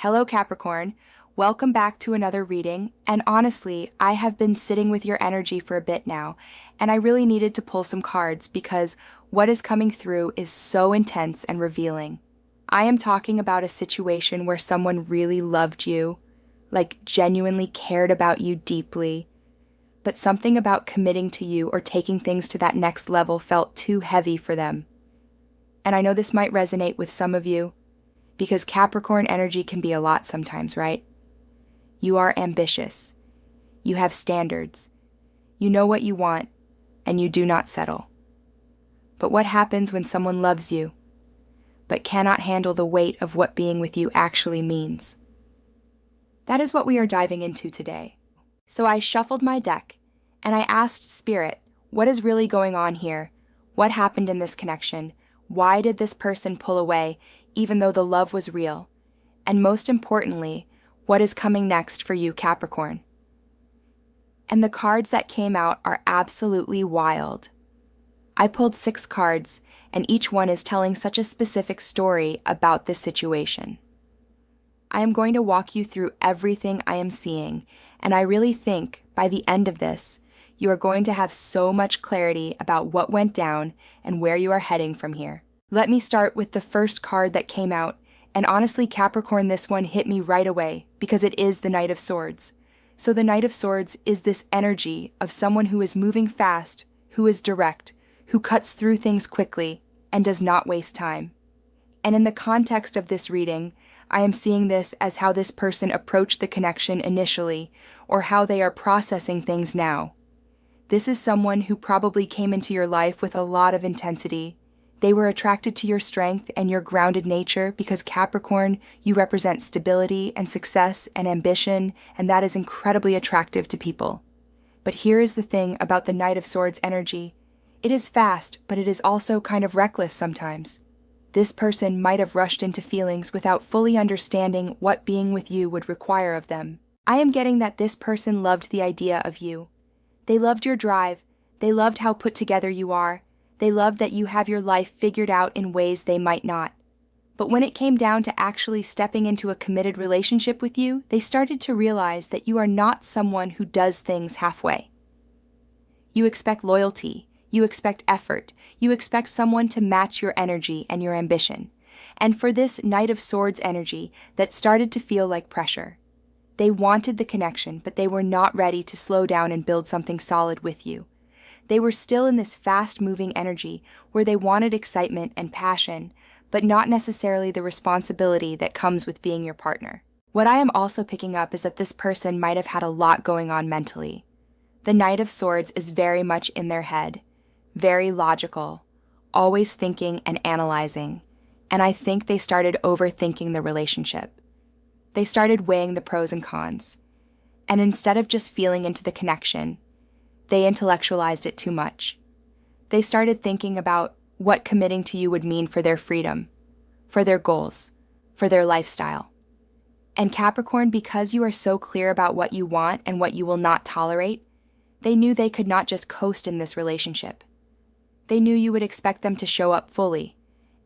Hello, Capricorn. Welcome back to another reading. And honestly, I have been sitting with your energy for a bit now, and I really needed to pull some cards because what is coming through is so intense and revealing. I am talking about a situation where someone really loved you, like genuinely cared about you deeply, but something about committing to you or taking things to that next level felt too heavy for them. And I know this might resonate with some of you, because Capricorn energy can be a lot sometimes, right? You are ambitious. You have standards. You know what you want, and you do not settle. But what happens when someone loves you, but cannot handle the weight of what being with you actually means? That is what we are diving into today. So I shuffled my deck, and I asked Spirit, what is really going on here? What happened in this connection? Why did this person pull away, even though the love was real? And most importantly, what is coming next for you, Capricorn? And the cards that came out are absolutely wild. I pulled 6 cards, and each one is telling such a specific story about this situation. I am going to walk you through everything I am seeing, and I really think, by the end of this, you are going to have so much clarity about what went down and where you are heading from here. Let me start with the first card that came out, and honestly, Capricorn, this one hit me right away because it is the Knight of Swords. So the Knight of Swords is this energy of someone who is moving fast, who is direct, who cuts through things quickly, and does not waste time. And in the context of this reading, I am seeing this as how this person approached the connection initially, or how they are processing things now. This is someone who probably came into your life with a lot of intensity. They were attracted to your strength and your grounded nature because Capricorn, you represent stability and success and ambition, and that is incredibly attractive to people. But here is the thing about the Knight of Swords energy. It is fast, but it is also kind of reckless sometimes. This person might have rushed into feelings without fully understanding what being with you would require of them. I am getting that this person loved the idea of you. They loved your drive. They loved how put together you are. They loved that you have your life figured out in ways they might not. But when it came down to actually stepping into a committed relationship with you, they started to realize that you are not someone who does things halfway. You expect loyalty. You expect effort. You expect someone to match your energy and your ambition. And for this Knight of Swords energy, that started to feel like pressure. They wanted the connection, but they were not ready to slow down and build something solid with you. They were still in this fast-moving energy where they wanted excitement and passion, but not necessarily the responsibility that comes with being your partner. What I am also picking up is that this person might have had a lot going on mentally. The Knight of Swords is very much in their head, very logical, always thinking and analyzing, and I think they started overthinking the relationship. They started weighing the pros and cons, and instead of just feeling into the connection, they intellectualized it too much. They started thinking about what committing to you would mean for their freedom, for their goals, for their lifestyle. And Capricorn, because you are so clear about what you want and what you will not tolerate, they knew they could not just coast in this relationship. They knew you would expect them to show up fully,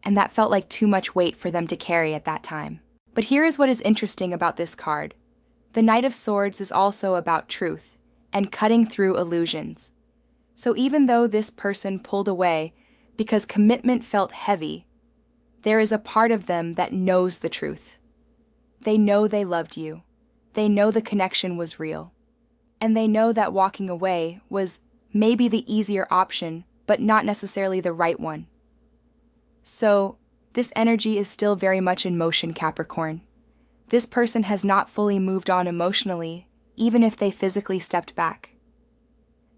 and that felt like too much weight for them to carry at that time. But here is what is interesting about this card. The Knight of Swords is also about truth and cutting through illusions. So even though this person pulled away because commitment felt heavy, there is a part of them that knows the truth. They know they loved you. They know the connection was real. And they know that walking away was maybe the easier option, but not necessarily the right one. So, this energy is still very much in motion, Capricorn. This person has not fully moved on emotionally, even if they physically stepped back.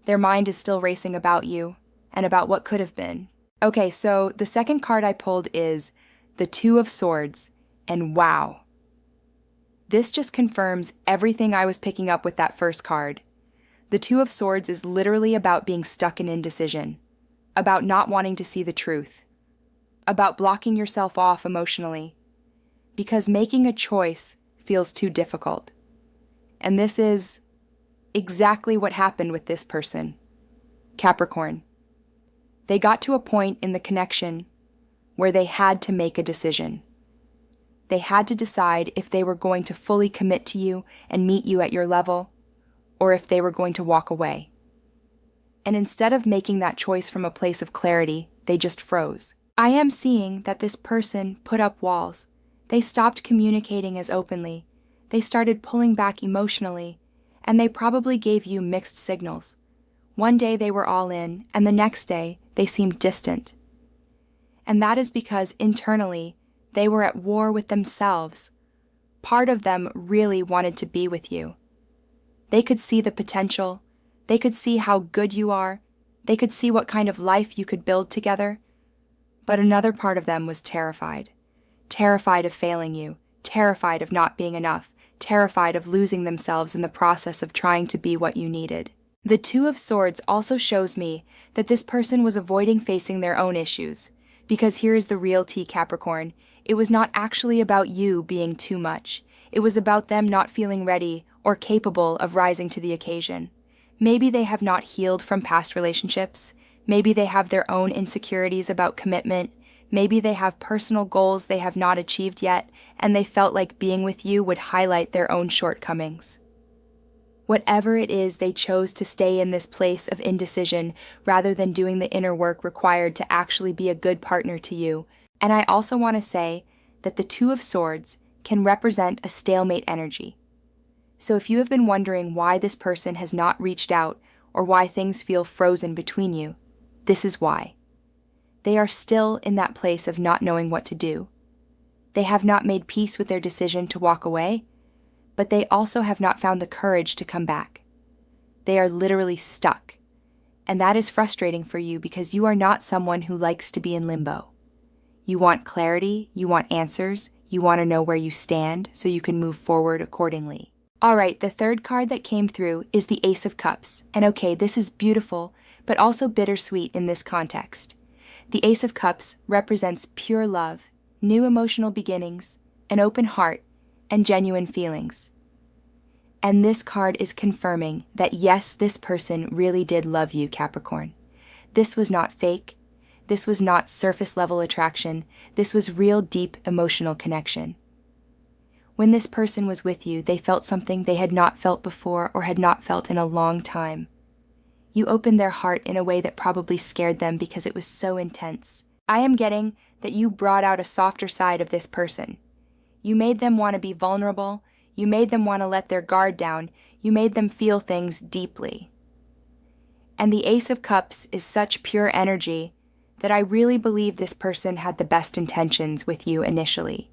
Their mind is still racing about you, and about what could have been. Okay, so the second card I pulled is the Two of Swords, and wow. This just confirms everything I was picking up with that first card. The Two of Swords is literally about being stuck in indecision, about not wanting to see the truth, about blocking yourself off emotionally, because making a choice feels too difficult. And this is exactly what happened with this person, Capricorn. They got to a point in the connection where they had to make a decision. They had to decide if they were going to fully commit to you and meet you at your level, or if they were going to walk away. And instead of making that choice from a place of clarity, they just froze. I am seeing that this person put up walls. They stopped communicating as openly. They started pulling back emotionally, and they probably gave you mixed signals. One day they were all in, and the next day they seemed distant. And that is because internally, they were at war with themselves. Part of them really wanted to be with you. They could see the potential. They could see how good you are. They could see what kind of life you could build together. But another part of them was terrified. Terrified of failing you. Terrified of not being enough. Terrified of losing themselves in the process of trying to be what you needed. The Two of Swords also shows me that this person was avoiding facing their own issues. Because here is the real tea, Capricorn. It was not actually about you being too much. It was about them not feeling ready or capable of rising to the occasion. Maybe they have not healed from past relationships. Maybe they have their own insecurities about commitment. Maybe they have personal goals they have not achieved yet, and they felt like being with you would highlight their own shortcomings. Whatever it is, they chose to stay in this place of indecision rather than doing the inner work required to actually be a good partner to you. And I also want to say that the Two of Swords can represent a stalemate energy. So if you have been wondering why this person has not reached out or why things feel frozen between you, this is why. They are still in that place of not knowing what to do. They have not made peace with their decision to walk away, but they also have not found the courage to come back. They are literally stuck. And that is frustrating for you because you are not someone who likes to be in limbo. You want clarity, you want answers, you want to know where you stand so you can move forward accordingly. Alright, the third card that came through is the Ace of Cups. And okay, this is beautiful, but also bittersweet in this context. The Ace of Cups represents pure love, new emotional beginnings, an open heart, and genuine feelings. And this card is confirming that yes, this person really did love you, Capricorn. This was not fake. This was not surface level attraction. This was real deep emotional connection. When this person was with you, they felt something they had not felt before or had not felt in a long time. You opened their heart in a way that probably scared them because it was so intense. I am getting that you brought out a softer side of this person. You made them want to be vulnerable. You made them want to let their guard down. You made them feel things deeply. And the Ace of Cups is such pure energy that I really believe this person had the best intentions with you initially.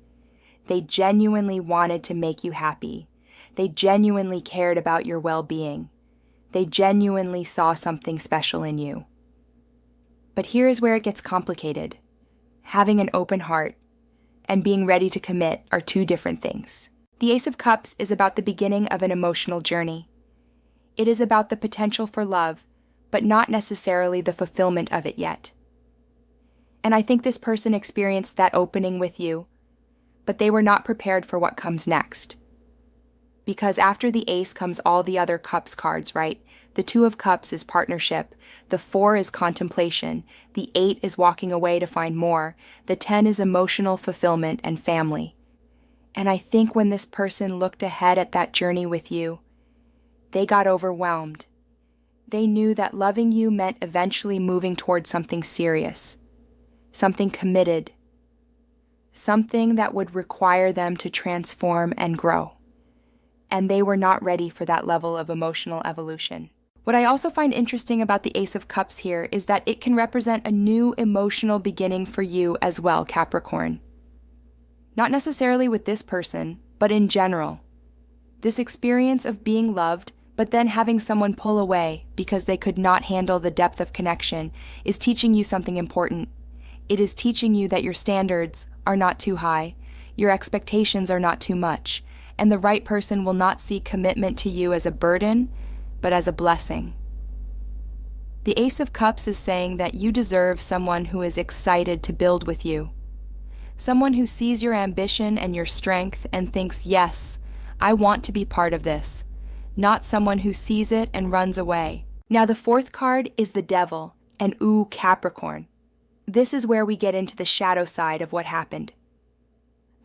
They genuinely wanted to make you happy. They genuinely cared about your well-being. They genuinely saw something special in you. But here is where it gets complicated. Having an open heart and being ready to commit are two different things. The Ace of Cups is about the beginning of an emotional journey. It is about the potential for love, but not necessarily the fulfillment of it yet. And I think this person experienced that opening with you, but they were not prepared for what comes next. Because after the Ace comes all the other Cups cards, right? The Two of Cups is partnership, the 4 is contemplation, the 8 is walking away to find more, the 10 is emotional fulfillment and family. And I think when this person looked ahead at that journey with you, they got overwhelmed. They knew that loving you meant eventually moving towards something serious, something committed, something that would require them to transform and grow. And they were not ready for that level of emotional evolution. What I also find interesting about the Ace of Cups here is that it can represent a new emotional beginning for you as well, Capricorn. Not necessarily with this person, but in general. This experience of being loved, but then having someone pull away because they could not handle the depth of connection is teaching you something important. It is teaching you that your standards are not too high, your expectations are not too much, and the right person will not see commitment to you as a burden, but as a blessing. The Ace of Cups is saying that you deserve someone who is excited to build with you. Someone who sees your ambition and your strength and thinks, yes, I want to be part of this. Not someone who sees it and runs away. Now the fourth card is the Devil, and ooh, Capricorn. This is where we get into the shadow side of what happened.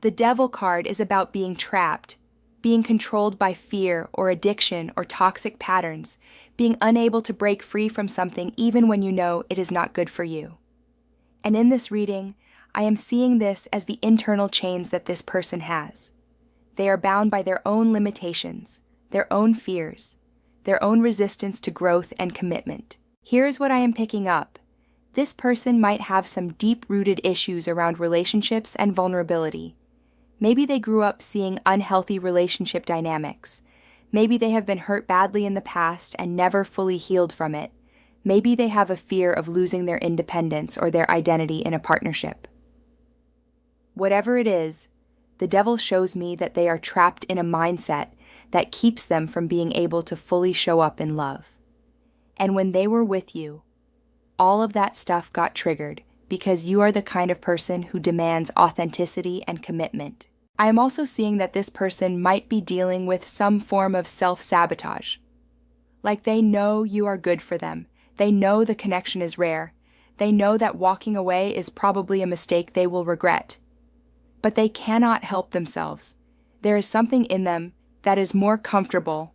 The Devil card is about being trapped, being controlled by fear or addiction or toxic patterns, being unable to break free from something even when you know it is not good for you. And in this reading, I am seeing this as the internal chains that this person has. They are bound by their own limitations, their own fears, their own resistance to growth and commitment. Here's what I am picking up. This person might have some deep-rooted issues around relationships and vulnerability. Maybe they grew up seeing unhealthy relationship dynamics. Maybe they have been hurt badly in the past and never fully healed from it. Maybe they have a fear of losing their independence or their identity in a partnership. Whatever it is, the Devil shows me that they are trapped in a mindset that keeps them from being able to fully show up in love. And when they were with you, all of that stuff got triggered because you are the kind of person who demands authenticity and commitment. I am also seeing that this person might be dealing with some form of self-sabotage. Like they know you are good for them. They know the connection is rare. They know that walking away is probably a mistake they will regret. But they cannot help themselves. There is something in them that is more comfortable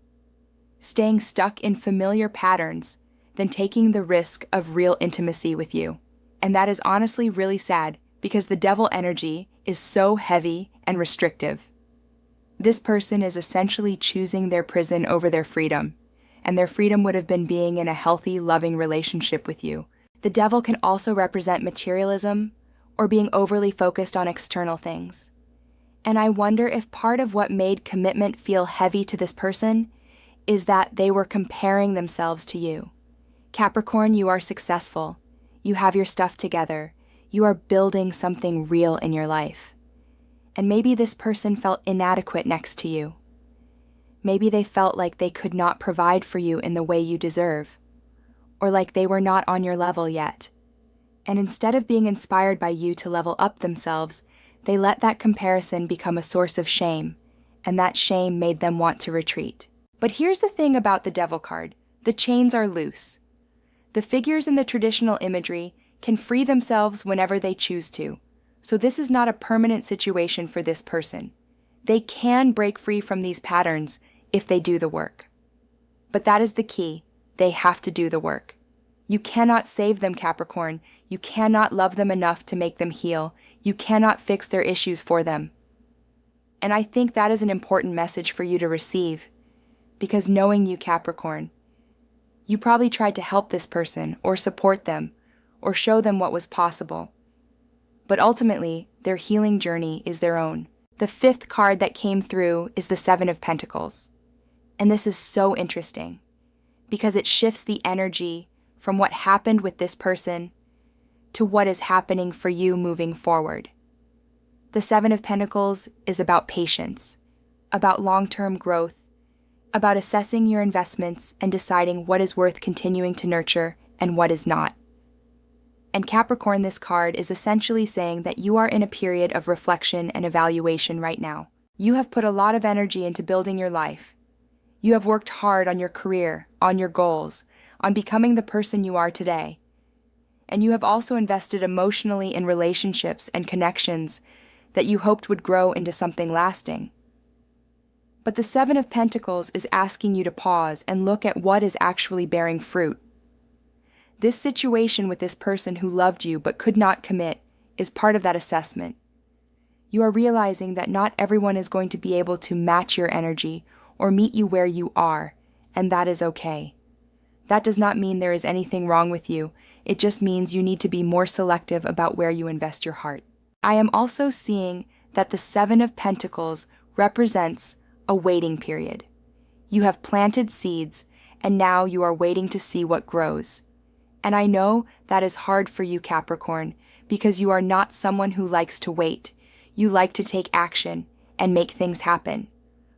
staying stuck in familiar patterns than taking the risk of real intimacy with you. And that is honestly really sad because the Devil energy is so heavy and restrictive. This person is essentially choosing their prison over their freedom, and their freedom would have been being in a healthy, loving relationship with you. The Devil can also represent materialism or being overly focused on external things. And I wonder if part of what made commitment feel heavy to this person is that they were comparing themselves to you. Capricorn, you are successful. You have your stuff together. You are building something real in your life. And maybe this person felt inadequate next to you. Maybe they felt like they could not provide for you in the way you deserve, or like they were not on your level yet. And instead of being inspired by you to level up themselves, they let that comparison become a source of shame, and that shame made them want to retreat. But here's the thing about the Devil card. The chains are loose. The figures in the traditional imagery can free themselves whenever they choose to, so this is not a permanent situation for this person. They can break free from these patterns if they do the work. But that is the key. They have to do the work. You cannot save them, Capricorn. You cannot love them enough to make them heal. You cannot fix their issues for them. And I think that is an important message for you to receive, because knowing you, Capricorn, you probably tried to help this person or support them or show them what was possible. But ultimately, their healing journey is their own. The fifth card that came through is the Seven of Pentacles. And this is so interesting because it shifts the energy from what happened with this person to what is happening for you moving forward. The Seven of Pentacles is about patience, about long-term growth, about assessing your investments and deciding what is worth continuing to nurture and what is not. And Capricorn, this card is essentially saying that you are in a period of reflection and evaluation right now. You have put a lot of energy into building your life. You have worked hard on your career, on your goals, on becoming the person you are today. And you have also invested emotionally in relationships and connections that you hoped would grow into something lasting. But the Seven of Pentacles is asking you to pause and look at what is actually bearing fruit. This situation with this person who loved you but could not commit is part of that assessment. You are realizing that not everyone is going to be able to match your energy or meet you where you are, and that is okay. That does not mean there is anything wrong with you. It just means you need to be more selective about where you invest your heart. I am also seeing that the Seven of Pentacles represents a waiting period. You have planted seeds, and now you are waiting to see what grows. And I know that is hard for you, Capricorn, because you are not someone who likes to wait. You like to take action and make things happen.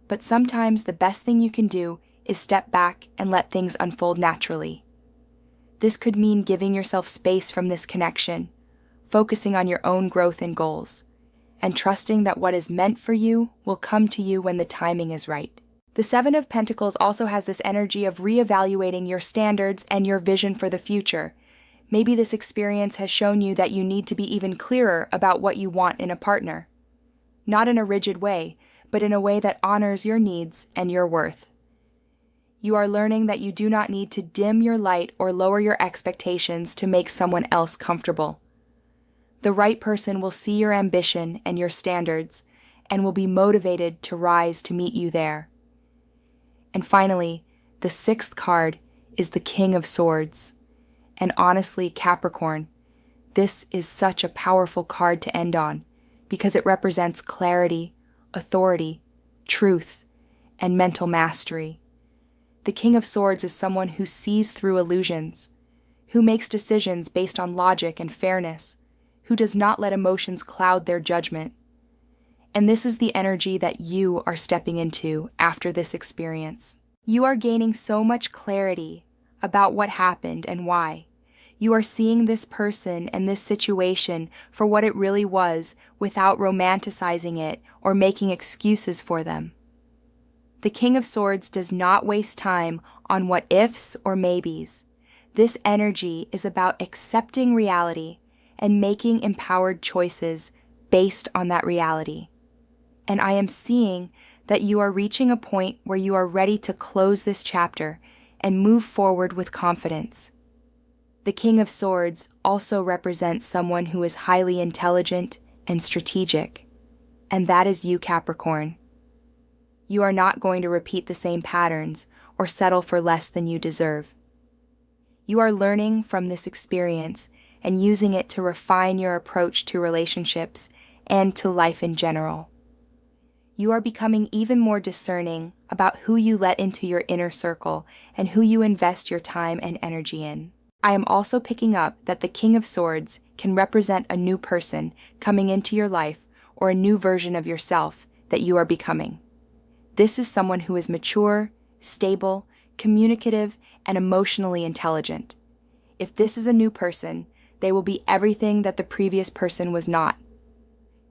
But sometimes the best thing you can do is step back and let things unfold naturally. This could mean giving yourself space from this connection, focusing on your own growth and goals, and trusting that what is meant for you will come to you when the timing is right. The Seven of Pentacles also has this energy of reevaluating your standards and your vision for the future. Maybe this experience has shown you that you need to be even clearer about what you want in a partner. not in a rigid way, but in a way that honors your needs and your worth. You are learning that you do not need to dim your light or lower your expectations to make someone else comfortable. The right person will see your ambition and your standards and will be motivated to rise to meet you there. And finally, the sixth card is the King of Swords. And honestly, Capricorn, this is such a powerful card to end on because it represents clarity, authority, truth, and mental mastery. The King of Swords is someone who sees through illusions, who makes decisions based on logic and fairness, who does not let emotions cloud their judgment. And this is the energy that you are stepping into after this experience. You are gaining so much clarity about what happened and why. You are seeing this person and this situation for what it really was without romanticizing it or making excuses for them. The King of Swords does not waste time on what ifs or maybes. This energy is about accepting reality and making empowered choices based on that reality. And I am seeing that you are reaching a point where you are ready to close this chapter and move forward with confidence. The King of Swords also represents someone who is highly intelligent and strategic, and that is you, Capricorn. You are not going to repeat the same patterns or settle for less than you deserve. You are learning from this experience and using it to refine your approach to relationships and to life in general. You are becoming even more discerning about who you let into your inner circle and who you invest your time and energy in. I am also picking up that the King of Swords can represent a new person coming into your life or a new version of yourself that you are becoming. This is someone who is mature, stable, communicative, and emotionally intelligent. If this is a new person, they will be everything that the previous person was not.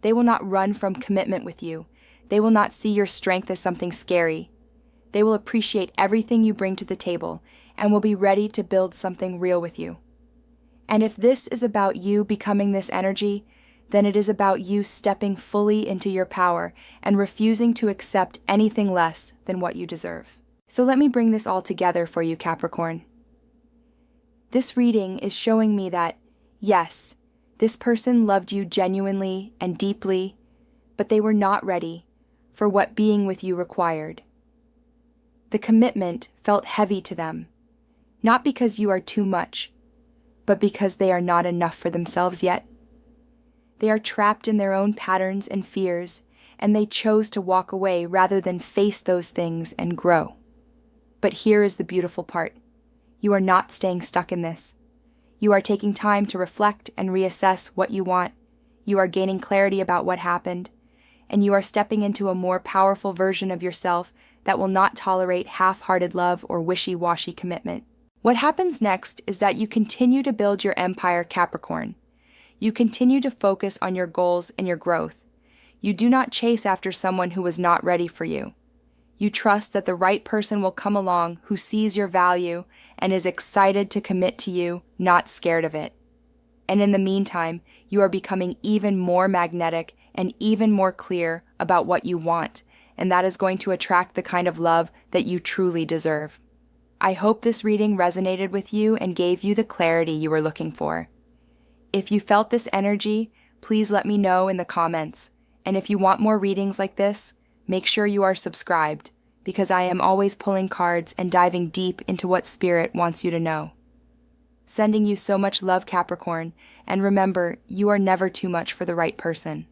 They will not run from commitment with you. They will not see your strength as something scary. They will appreciate everything you bring to the table and will be ready to build something real with you. And if this is about you becoming this energy, then it is about you stepping fully into your power and refusing to accept anything less than what you deserve. So let me bring this all together for you, Capricorn. This reading is showing me that, yes, this person loved you genuinely and deeply, but they were not ready for what being with you required. The commitment felt heavy to them, not because you are too much, but because they are not enough for themselves yet. They are trapped in their own patterns and fears, and they chose to walk away rather than face those things and grow. But here is the beautiful part. You are not staying stuck in this. You are taking time to reflect and reassess what you want. You are gaining clarity about what happened, and you are stepping into a more powerful version of yourself that will not tolerate half-hearted love or wishy-washy commitment. What happens next is that you continue to build your empire, Capricorn. You continue to focus on your goals and your growth. You do not chase after someone who was not ready for you. You trust that the right person will come along who sees your value and is excited to commit to you, not scared of it. And in the meantime, you are becoming even more magnetic and even more clear about what you want, and that is going to attract the kind of love that you truly deserve. I hope this reading resonated with you and gave you the clarity you were looking for. If you felt this energy, please let me know in the comments. And if you want more readings like this, make sure you are subscribed, because I am always pulling cards and diving deep into what Spirit wants you to know. Sending you so much love, Capricorn, and remember, you are never too much for the right person.